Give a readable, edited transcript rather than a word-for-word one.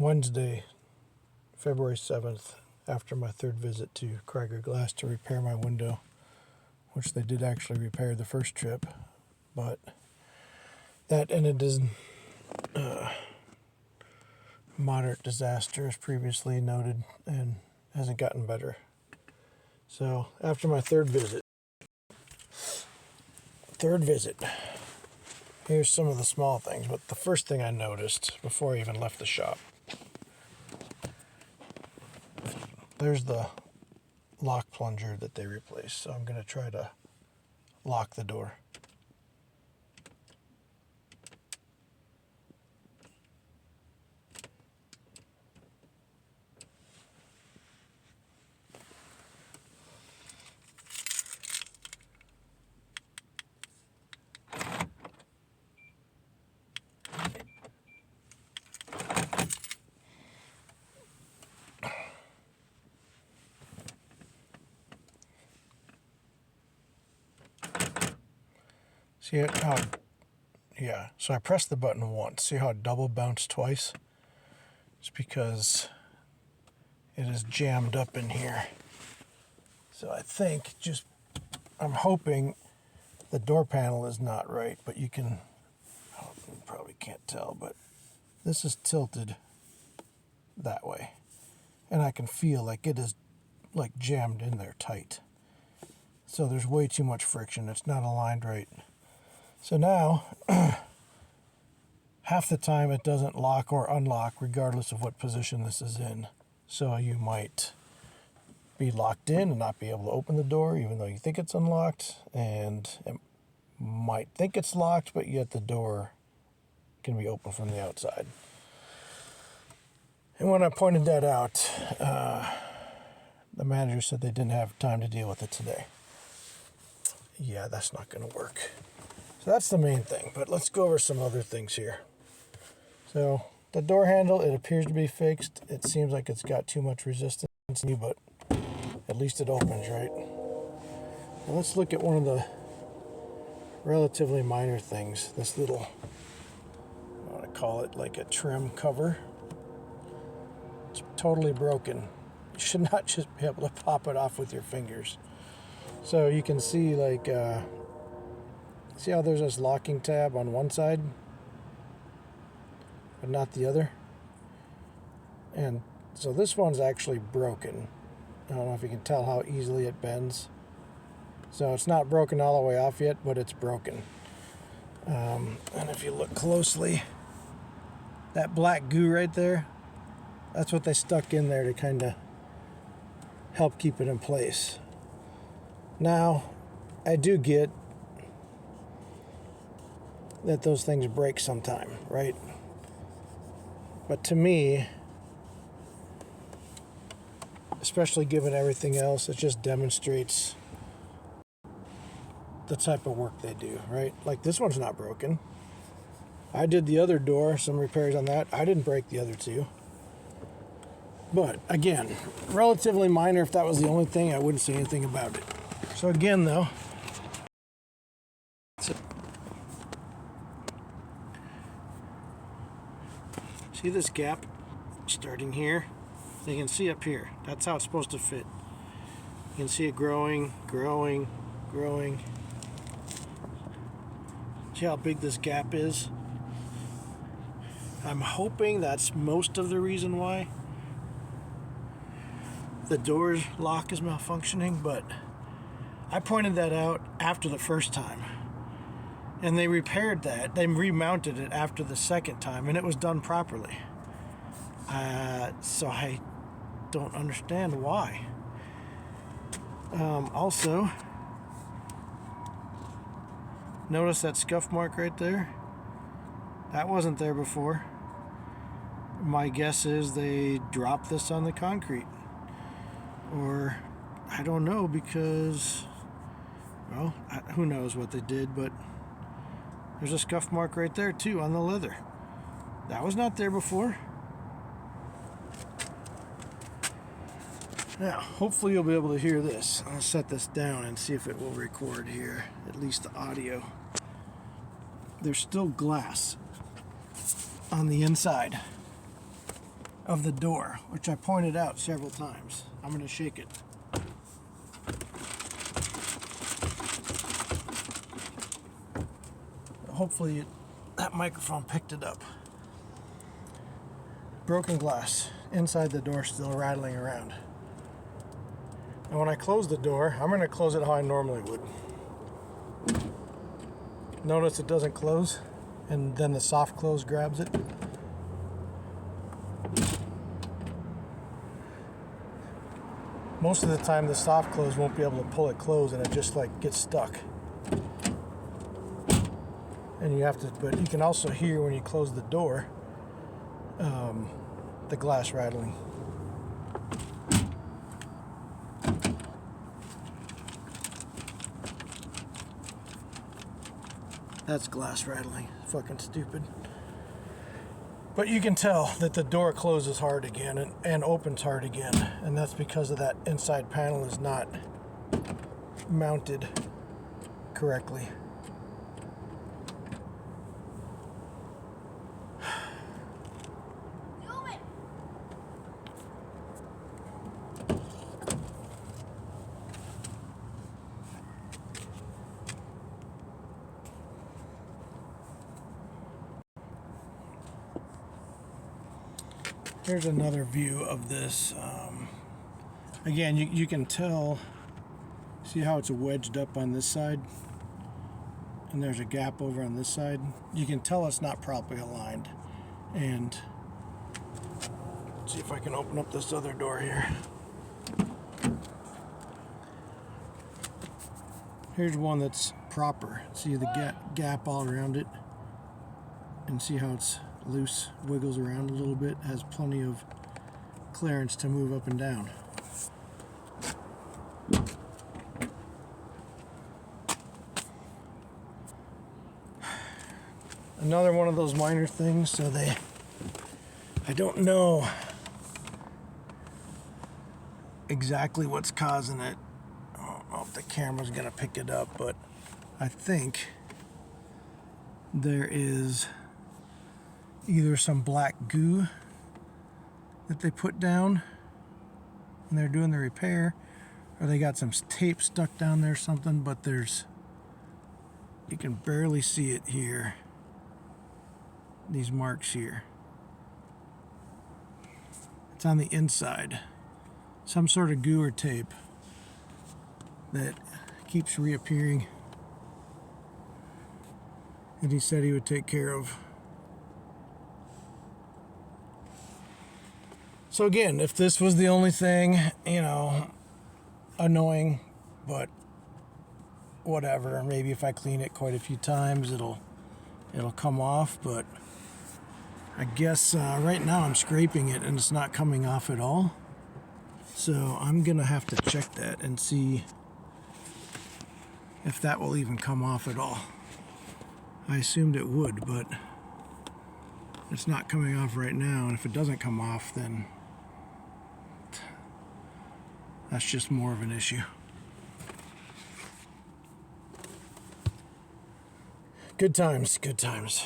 Wednesday, February 7th, after my third visit to Window Glass to repair my window, which they did actually repair the first trip, but that ended as moderate disaster as previously noted and hasn't gotten better. So after my third visit, here's some of the small things, but the first thing I noticed before I even left the shop, there's the lock plunger that they replaced. So I'm going to try to lock the door. See how, yeah, so I pressed the button once. See how it double bounced twice? It's because it is jammed up in here. So I think I'm hoping the door panel is not right, but you probably can't tell, but this is tilted that way. And I can feel like it is like jammed in there tight. So there's way too much friction. It's not aligned right. So now, half the time it doesn't lock or unlock regardless of what position this is in. So you might be locked in and not be able to open the door even though you think it's unlocked, and it might think it's locked, but yet the door can be open from the outside. And when I pointed that out, the manager said they didn't have time to deal with it today. Yeah, that's not going to work. So that's the main thing, but let's go over some other things here. So the door handle, it appears to be fixed. It seems like it's got too much resistance, but at least it opens, right? Now let's look at one of the relatively minor things. This little, I want to call it like a trim cover. It's totally broken. You should not just be able to pop it off with your fingers. So you can see like, see how there's this locking tab on one side, but not the other? And so this one's actually broken. I don't know if you can tell how easily it bends. So it's not broken all the way off yet, but it's broken. And if you look closely, that black goo right there, that's what they stuck in there to kind of help keep it in place. Now, I do get that those things break sometime, right? But to me, especially given everything else, it just demonstrates the type of work they do, right? Like this one's not broken. I did the other door, some repairs on that. I didn't break the other two. But again, relatively minor. If that was the only thing, I wouldn't say anything about it. So again though, see this gap starting here? You can see up here. That's how it's supposed to fit. You can see it growing, growing, growing. See how big this gap is? I'm hoping that's most of the reason why the door lock is malfunctioning, but I pointed that out after the first time. And they repaired that. They remounted it after the second time, and it was done properly. So I don't understand why. Also, notice that scuff mark right there? That wasn't there before. My guess is they dropped this on the concrete. Or, I don't know, because, well, who knows what they did, but there's a scuff mark right there too on the leather. That was not there before. Now, hopefully you'll be able to hear this. I'll set this down and see if it will record here, at least the audio. There's still glass on the inside. of the door, which I pointed out several times. I'm going to shake it. Hopefully that microphone picked it up. Broken glass inside the door, still rattling around. And when I close the door, I'm going to close it how I normally would. Notice it doesn't close, and then the soft close grabs it. Most of the time the soft close won't be able to pull it closed, and it just like gets stuck. And you have to, but you can also hear when you close the door, the glass rattling. That's glass rattling. Fucking stupid. But you can tell that the door closes hard again and opens hard again. And that's because of that inside panel is not mounted correctly. Here's another view of this. Again, you can tell, see how it's wedged up on this side? And there's a gap over on this side. You can tell it's not properly aligned. And let's see if I can open up this other door here. Here's one that's proper. See the gap all around it? And see how it's loose, wiggles around a little bit, has plenty of clearance to move up and down. Another one of those minor things, so I don't know exactly what's causing it. I don't know if the camera's gonna pick it up, but I think there is either some black goo that they put down when they're doing the repair, or they got some tape stuck down there or something, but you can barely see it here, these marks here. It's on the inside, some sort of goo or tape that keeps reappearing, and he said he would take care of. So again, if this was the only thing, annoying, but whatever. Maybe if I clean it quite a few times, it'll come off. But I guess right now I'm scraping it and it's not coming off at all. So I'm gonna have to check that and see if that will even come off at all. I assumed it would, but it's not coming off right now. And if it doesn't come off, then that's just more of an issue. Good times, good times.